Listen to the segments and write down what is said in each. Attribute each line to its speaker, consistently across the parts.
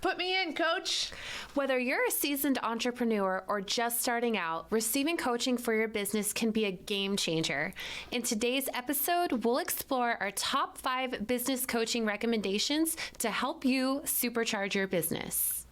Speaker 1: Put me in, coach.
Speaker 2: Whether you're a seasoned entrepreneur or just starting out, receiving coaching for your business can be a game changer. In today's episode, we'll explore our top 5 business coaching recommendations to help you supercharge your business.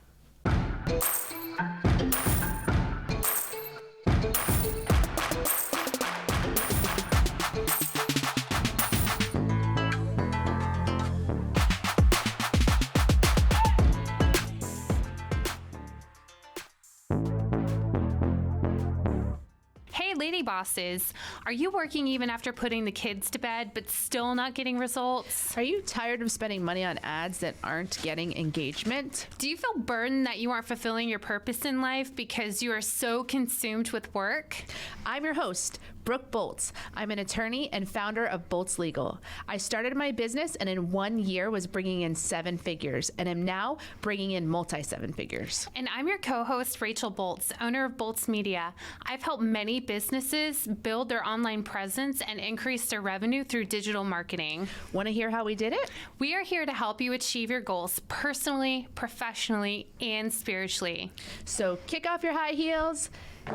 Speaker 2: Lady bosses, are you working even after putting the kids to bed but still not getting results?
Speaker 1: Are you tired of spending money on ads that aren't getting engagement?
Speaker 2: Do you feel burdened that you aren't fulfilling your purpose in life because you are so consumed with work?
Speaker 1: I'm your host, Brooke Boltz. I'm an attorney and founder of Boltz Legal. I started my business and in 1 year was bringing in 7 figures and am now bringing in multi-7 figures.
Speaker 2: And I'm your co-host, Rachel Boltz, owner of Boltz Media. I've helped many businesses build their online presence and increase their revenue through digital marketing.
Speaker 1: Want to hear how we did it?
Speaker 2: We are here to help you achieve your goals personally, professionally, and spiritually.
Speaker 1: So kick off your high heels,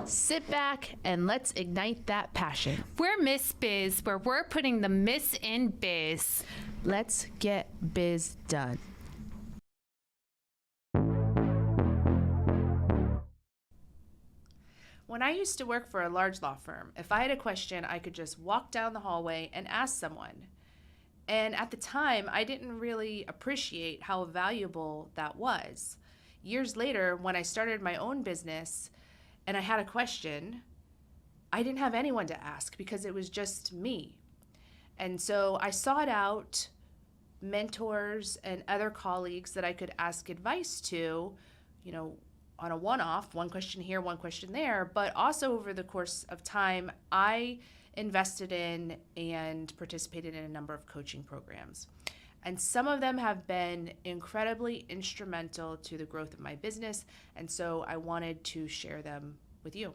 Speaker 1: sit back, and let's ignite that passion.
Speaker 2: We're Miss Biz, where we're putting the Miss in biz.
Speaker 1: Let's get biz done. When I used to work for a large law firm, if I had a question, I could just walk down the hallway and ask someone. And at the time, I didn't really appreciate how valuable that was. Years later, when I started my own business and I had a question, I didn't have anyone to ask because it was just me. And so I sought out mentors and other colleagues that I could ask advice to, on a one-off, one question here, one question there, but also over the course of time, I invested in and participated in a number of coaching programs. And some of them have been incredibly instrumental to the growth of my business, and so I wanted to share them with you.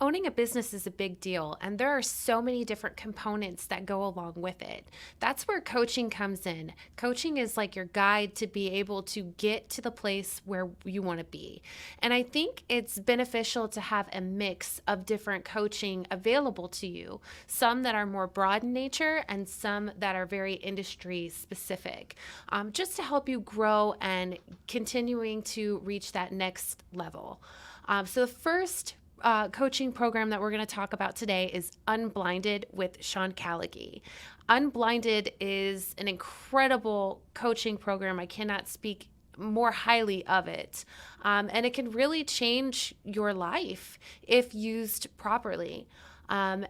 Speaker 2: Owning a business is a big deal, and there are so many different components that go along with it. That's where coaching comes in. Coaching is like your guide to be able to get to the place where you want to be. And I think it's beneficial to have a mix of different coaching available to you, some that are more broad in nature and some that are very industry specific, just to help you grow and continuing to reach that next level. So the first coaching program that we're going to talk about today is Unblinded with Sean Callagy. Unblinded is an incredible coaching program. I cannot speak more highly of it. And it can really change your life if used properly. And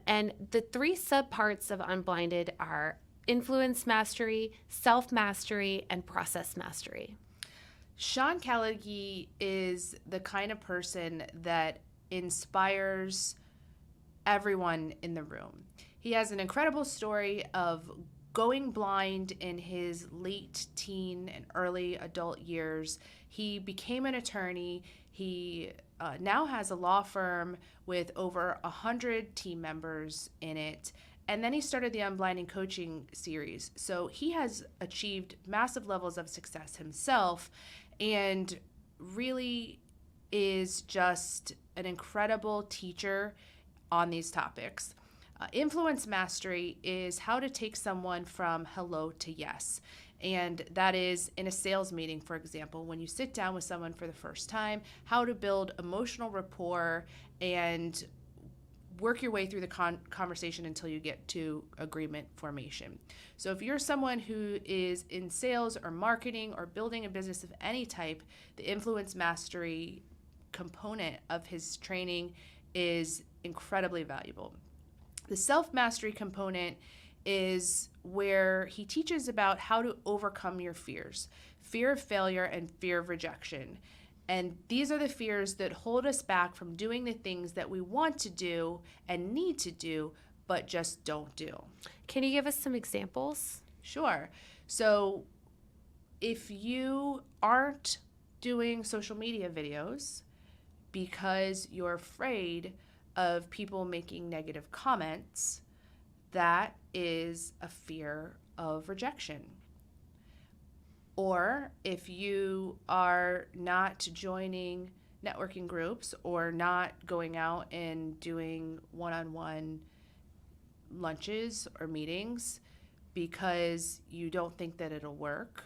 Speaker 2: the 3 subparts of Unblinded are influence mastery, self-mastery, and process mastery.
Speaker 1: Sean Callagy is the kind of person that inspires everyone in the room. He has an incredible story of going blind in his late teen and early adult years. He became an attorney. He now has a law firm with over 100 team members in it. And then he started the Unblinding coaching series. So he has achieved massive levels of success himself and really is just an incredible teacher on these topics. Influence mastery is how to take someone from hello to yes. And that is in a sales meeting, for example, when you sit down with someone for the first time, how to build emotional rapport and work your way through the conversation until you get to agreement formation. So if you're someone who is in sales or marketing or building a business of any type, the influence mastery component of his training is incredibly valuable. The self-mastery component is where he teaches about how to overcome your fears, fear of failure and fear of rejection. And these are the fears that hold us back from doing the things that we want to do and need to do, but just don't do.
Speaker 2: Can you give us some examples?
Speaker 1: Sure. So if you aren't doing social media videos because you're afraid of people making negative comments, that is a fear of rejection. Or if you are not joining networking groups or not going out and doing one-on-one lunches or meetings because you don't think that it'll work,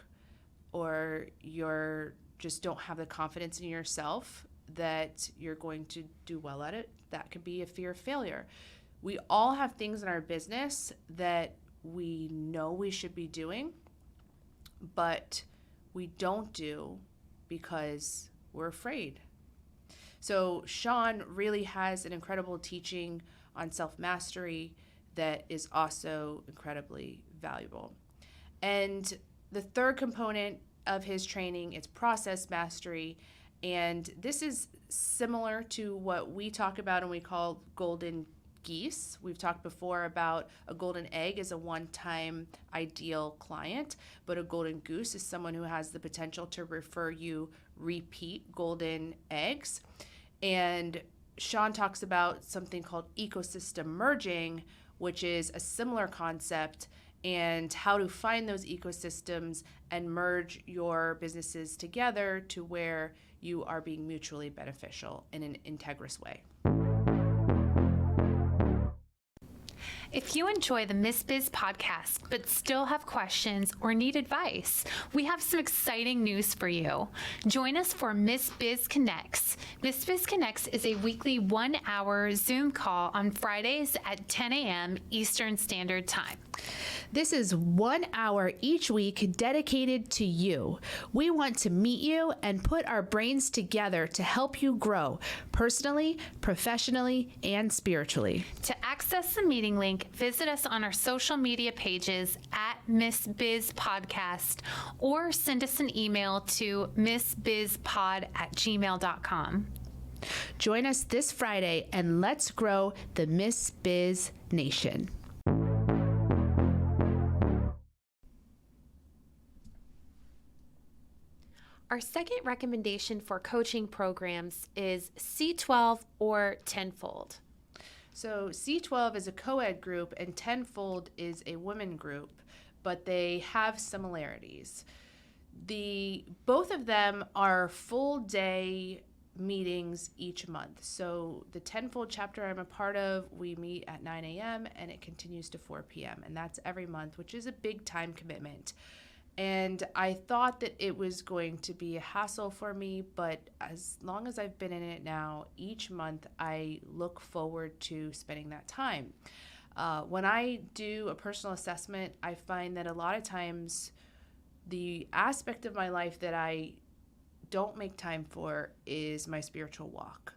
Speaker 1: or you're just don't have the confidence in yourself that you're going to do well at it, that could be a fear of failure. We all have things in our business that we know we should be doing, but we don't do because we're afraid. So Sean really has an incredible teaching on self-mastery that is also incredibly valuable. And the third component of his training is process mastery. And this is similar to what we talk about and we call golden geese. We've talked before about a golden egg is a one-time ideal client, but a golden goose is someone who has the potential to refer you repeat golden eggs. And Sean talks about something called ecosystem merging, which is a similar concept, and how to find those ecosystems and merge your businesses together to where you are being mutually beneficial in an integrous way.
Speaker 2: If you enjoy the Miss Biz podcast but still have questions or need advice, we have some exciting news for you. Join us for Miss Biz Connects. Miss Biz Connects is a weekly 1-hour Zoom call on Fridays at 10 a.m. Eastern Standard Time.
Speaker 1: This is 1 hour each week dedicated to you. We want to meet you and put our brains together to help you grow personally, professionally, and spiritually.
Speaker 2: To access the meeting link, visit us on our social media pages at Miss Biz Podcast or send us an email to missbizpod@gmail.com.
Speaker 1: Join us this Friday and let's grow the Miss Biz Nation.
Speaker 2: Our second recommendation for coaching programs is C12 or Tenfold.
Speaker 1: So C12 is a co-ed group and Tenfold is a women group, but they have similarities. Both of them are full day meetings each month. So the Tenfold chapter I'm a part of, we meet at 9 a.m. and it continues to 4 p.m. and that's every month, which is a big time commitment. And I thought that it was going to be a hassle for me, but as long as I've been in it now, each month I look forward to spending that time. When I do a personal assessment, I find that a lot of times the aspect of my life that I don't make time for is my spiritual walk.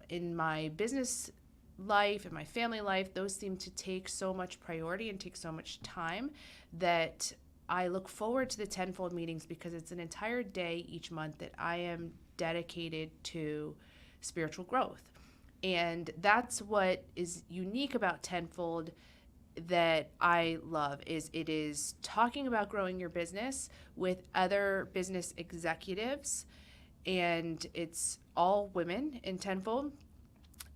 Speaker 1: In my business life and my family life, those seem to take so much priority and take so much time that I look forward to the Tenfold meetings because it's an entire day each month that I am dedicated to spiritual growth. And that's what is unique about Tenfold that I love is it is talking about growing your business with other business executives, and it's all women in Tenfold.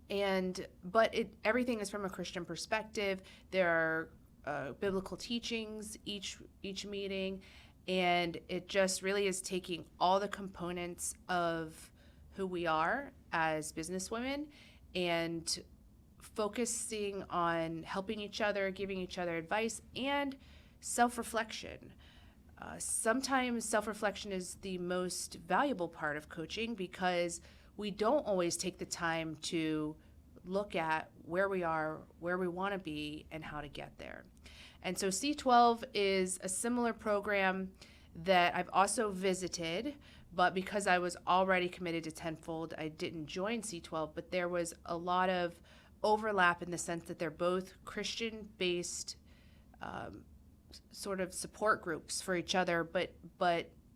Speaker 1: But everything is from a Christian perspective. There are biblical teachings each meeting, and it just really is taking all the components of who we are as businesswomen and focusing on helping each other, giving each other advice, and self-reflection. Sometimes self-reflection is the most valuable part of coaching because we don't always take the time to look at where we are, where we want to be, and how to get there. And so C12 is a similar program that I've also visited, but because I was already committed to Tenfold, I didn't join C12, but there was a lot of overlap in the sense that they're both Christian-based sort of support groups for each other, but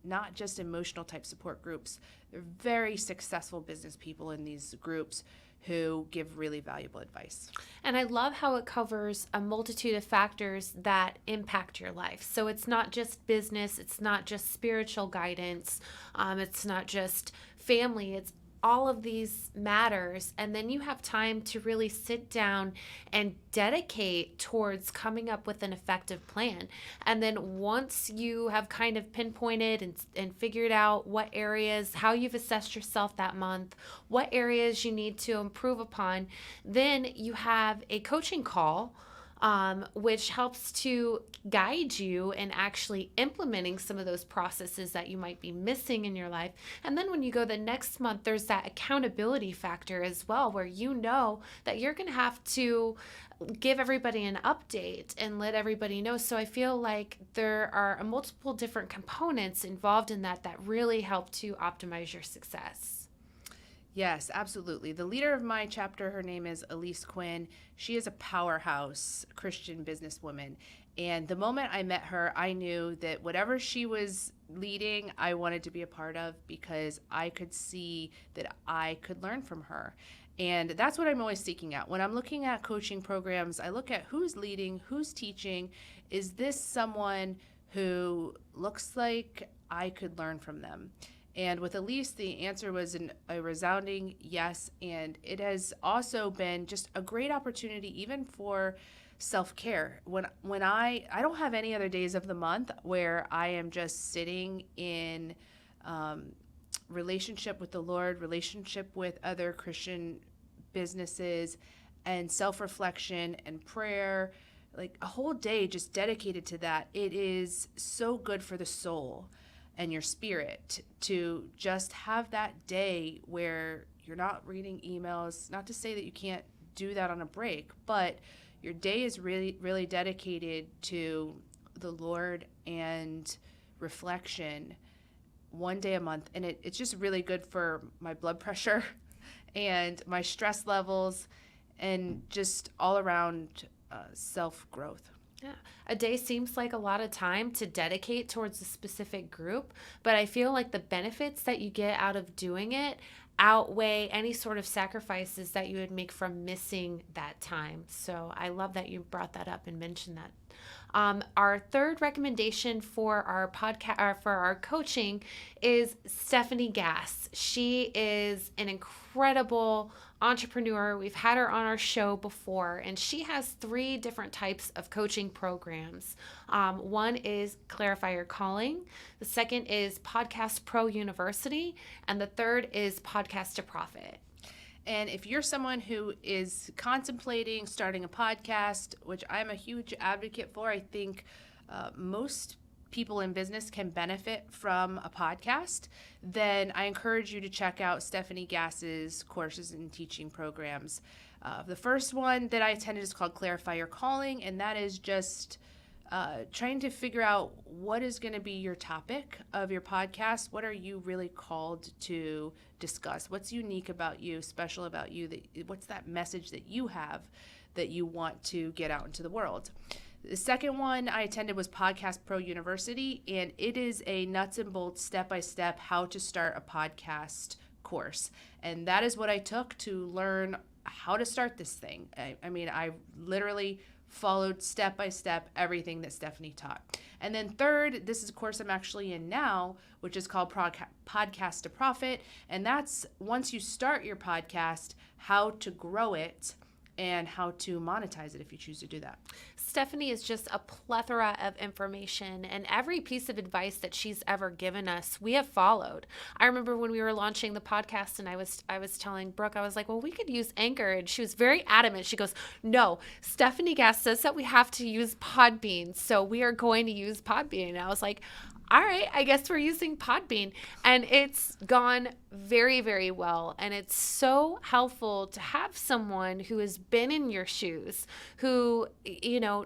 Speaker 1: not just emotional type support groups. They're very successful business people in these groups who give really valuable advice.
Speaker 2: And I love how it covers a multitude of factors that impact your life. So it's not just business, it's not just spiritual guidance, it's not just family, it's all of these matters, and then you have time to really sit down and dedicate towards coming up with an effective plan. And then once you have kind of pinpointed and figured out what areas, how you've assessed yourself that month, what areas you need to improve upon, then you have a coaching call, which helps to guide you in actually implementing some of those processes that you might be missing in your life. And then when you go the next month, there's that accountability factor as well, where you know that you're going to have to give everybody an update and let everybody know. So I feel like there are multiple different components involved in that really help to optimize your success.
Speaker 1: Yes, absolutely. The leader of my chapter, her name is Elise Quinn. She is a powerhouse Christian businesswoman. And the moment I met her, I knew that whatever she was leading, I wanted to be a part of, because I could see that I could learn from her. And that's what I'm always seeking out. When I'm looking at coaching programs, I look at who's leading, who's teaching. Is this someone who looks like I could learn from them? And with Elise, the answer was a resounding yes. And it has also been just a great opportunity even for self-care. When I don't have any other days of the month where I am just sitting in relationship with the Lord, relationship with other Christian businesses, and self-reflection and prayer, like a whole day just dedicated to that. It is so good for the soul and your spirit to just have that day where you're not reading emails. Not to say that you can't do that on a break, but your day is really, really dedicated to the Lord and reflection one day a month. And it's just really good for my blood pressure and my stress levels and just all around self-growth.
Speaker 2: Yeah. A day seems like a lot of time to dedicate towards a specific group, but I feel like the benefits that you get out of doing it outweigh any sort of sacrifices that you would make from missing that time. So I love that you brought that up and mentioned that. Our third recommendation for our podcast, for our coaching, is Stephanie Gass. She is an incredible entrepreneur. We've had her on our show before, and she has 3 different types of coaching programs. One is Clarify Your Calling. The second is Podcast Pro University. And the third is Podcast to Profit.
Speaker 1: And if you're someone who is contemplating starting a podcast, which I'm a huge advocate for, I think most people in business can benefit from a podcast, then I encourage you to check out Stephanie Gass's courses and teaching programs. The first one that I attended is called Clarify Your Calling, and that is just trying to figure out what is going to be your topic of your podcast. What are you really called to discuss? What's unique about you, special about you? What's that message that you have that you want to get out into the world? The second one I attended was Podcast Pro University, and it is a nuts and bolts, step-by-step, how to start a podcast course. And that is what I took to learn how to start this thing. I mean, I literally followed step-by-step everything that Stephanie taught. And then third, this is a course I'm actually in now, which is called Podcast to Profit. And that's once you start your podcast, how to grow it and how to monetize it if you choose to do that.
Speaker 2: Stephanie is just a plethora of information, and every piece of advice that she's ever given us, we have followed. I remember when we were launching the podcast, and I was telling Brooke, I was like, well, we could use Anchor, and she was very adamant. She goes, no, Stephanie Gass says that we have to use Podbean, so we are going to use Podbean. And I was like, all right, I guess we're using Podbean. And it's gone very, very well. And it's so helpful to have someone who has been in your shoes, who,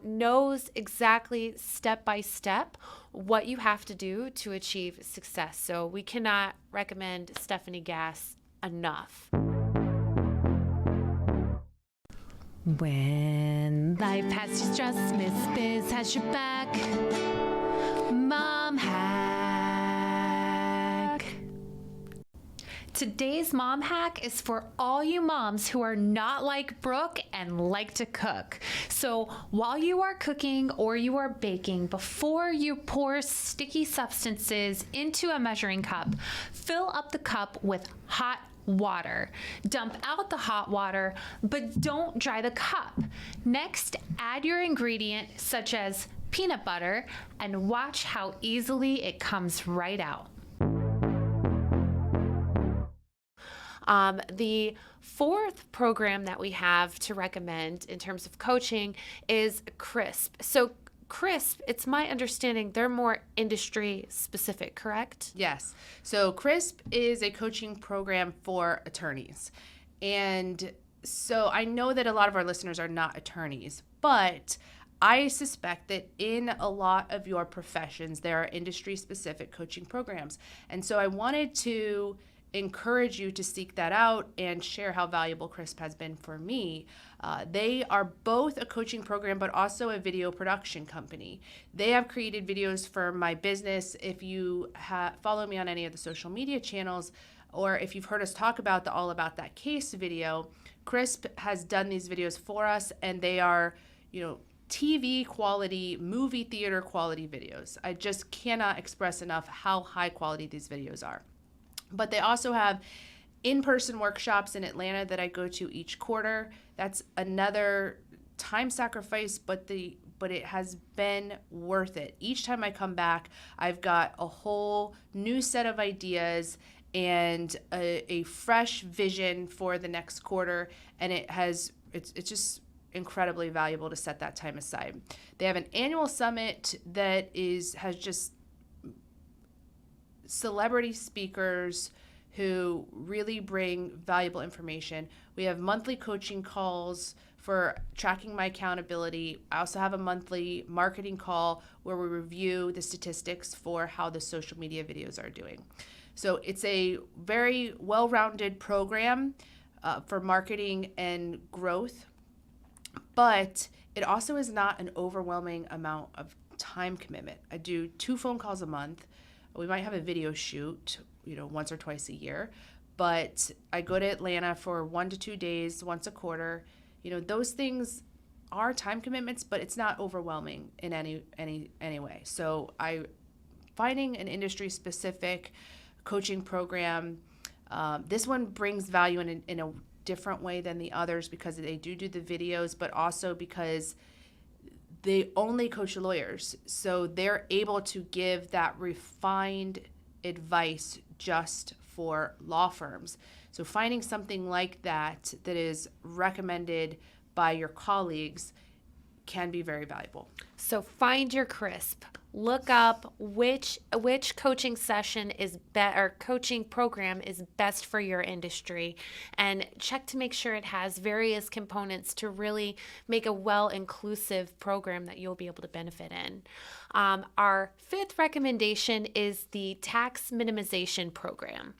Speaker 2: knows exactly step by step what you have to do to achieve success. So we cannot recommend Stephanie Gass enough. When life has you stressed, Miss Biz has your back. Mom hack. Today's mom hack is for all you moms who are not like Brooke and like to cook. So while you are cooking or you are baking, before you pour sticky substances into a measuring cup, fill up the cup with hot water. Dump out the hot water, but don't dry the cup. Next, add your ingredient, such as peanut butter, and watch how easily it comes right out. The fourth program that we have to recommend in terms of coaching is CRISP. So CRISP, it's my understanding they're more industry specific, correct?
Speaker 1: Yes. So CRISP is a coaching program for attorneys. And so I know that a lot of our listeners are not attorneys, but I suspect that in a lot of your professions, there are industry specific coaching programs. And so I wanted to encourage you to seek that out and share how valuable CRISP has been for me. They are both a coaching program, but also a video production company. They have created videos for my business. If you follow me on any of the social media channels, or if you've heard us talk about the All About That Case video, CRISP has done these videos for us, and they are, TV quality, movie theater quality videos. I just cannot express enough how high quality these videos are. But they also have in-person workshops in Atlanta that I go to each quarter. That's another time sacrifice, but it has been worth it. Each time I come back, I've got a whole new set of ideas and a fresh vision for the next quarter, and it's just incredibly valuable to set that time aside. They have an annual summit that has just celebrity speakers who really bring valuable information. We have monthly coaching calls for tracking my accountability. I also have a monthly marketing call where we review the statistics for how the social media videos are doing. So it's a very well-rounded program for marketing and growth, but it also is not an overwhelming amount of time commitment. I do 2 phone calls a month. We might have a video shoot, once or twice a year, but I go to Atlanta for 1 to 2 days, once a quarter. Those things are time commitments, but it's not overwhelming in any way. So finding an industry specific coaching program. This one brings value in a different way than the others because they do the videos, but also because they only coach lawyers. So they're able to give that refined advice just for law firms. So finding something like that is recommended by your colleagues can be very valuable.
Speaker 2: So find your CRISP. Look up which coaching session or coaching program is best for your industry, and check to make sure it has various components to really make a well-inclusive program that you'll be able to benefit in. Our fifth recommendation is the tax minimization program.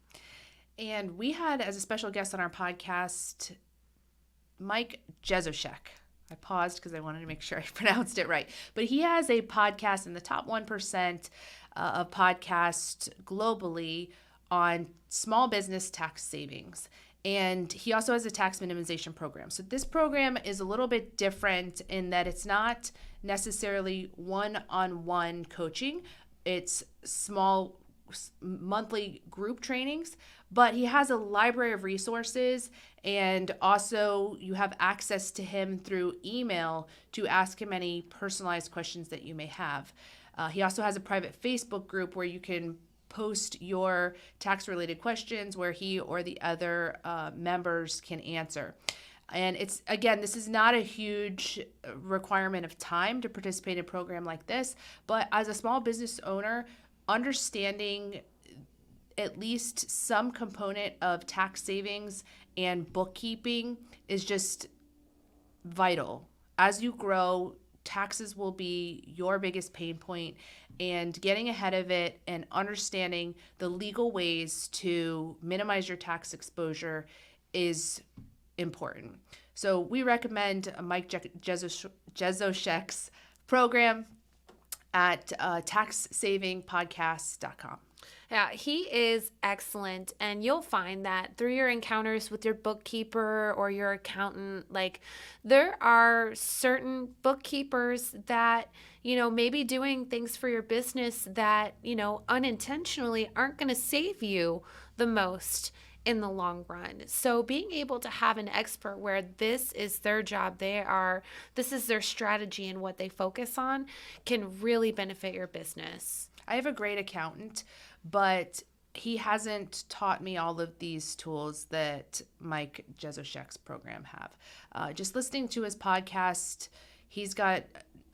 Speaker 1: And we had as a special guest on our podcast, Mike Jezoshek. I paused because I wanted to make sure I pronounced it right. But he has a podcast in the top 1% of podcasts globally on small business tax savings. And he also has a tax minimization program. So this program is a little bit different in that it's not necessarily one-on-one coaching. It's small monthly group trainings, but he has a library of resources, and also you have access to him through email to ask him any personalized questions that you may have. He also has a private Facebook group where you can post your tax-related questions where he or the other members can answer. And this is not a huge requirement of time to participate in a program like this, but as a small business owner, understanding at least some component of tax savings and bookkeeping is just vital. As you grow, taxes will be your biggest pain point, and getting ahead of it and understanding the legal ways to minimize your tax exposure is important. So we recommend Mike Jezoshek's program at taxsavingpodcast.com.
Speaker 2: Yeah, he is excellent. And you'll find that through your encounters with your bookkeeper or your accountant, there are certain bookkeepers that, maybe doing things for your business that, unintentionally aren't going to save you the most. in the long run. So being able to have an expert where this is their job, this is their strategy and what they focus on can really benefit your business.
Speaker 1: I have a great accountant, but he hasn't taught me all of these tools that Mike Jezoshek's program have. Just listening to his podcast, he's got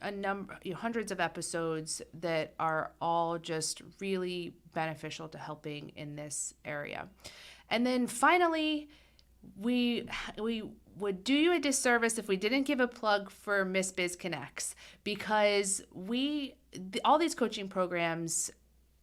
Speaker 1: a number, hundreds of episodes that are all just really beneficial to helping in this area. And then finally, we would do you a disservice if we didn't give a plug for Miss Biz Connects, because all these coaching programs,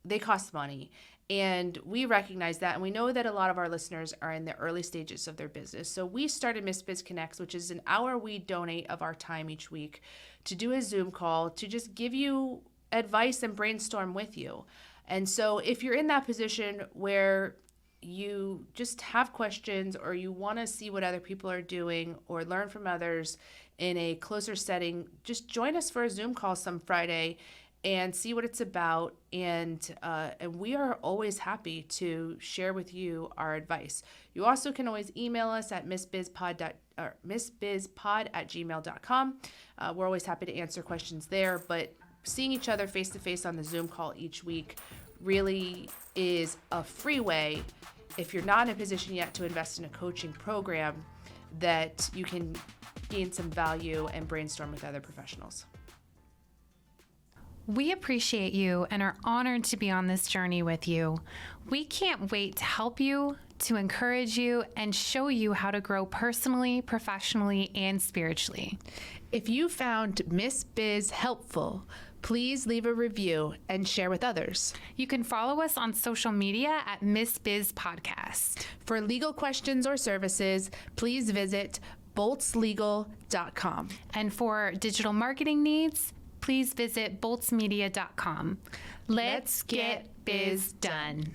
Speaker 1: they cost money. And we recognize that, and we know that a lot of our listeners are in the early stages of their business. So we started Miss Biz Connects, which is an hour we donate of our time each week to do a Zoom call to just give you advice and brainstorm with you. And so if you're in that position where you just have questions, or you want to see what other people are doing or learn from others in a closer setting, just join us for a Zoom call some Friday and see what it's about. And we are always happy to share with you our advice. You also can always email us at missbizpod@gmail.com. We're always happy to answer questions there, but seeing each other face to face on the Zoom call each week really is a free way, if you're not in a position yet to invest in a coaching program, that you can gain some value and brainstorm with other professionals.
Speaker 2: We appreciate you and are honored to be on this journey with you. We can't wait to help you, to encourage you, and show you how to grow personally, professionally, and spiritually.
Speaker 1: If you found Miss Biz helpful, please leave a review and share with others.
Speaker 2: You can follow us on social media at Miss Biz Podcast.
Speaker 1: For legal questions or services, please visit boltslegal.com.
Speaker 2: And for digital marketing needs, please visit boltsmedia.com. Let's get biz done.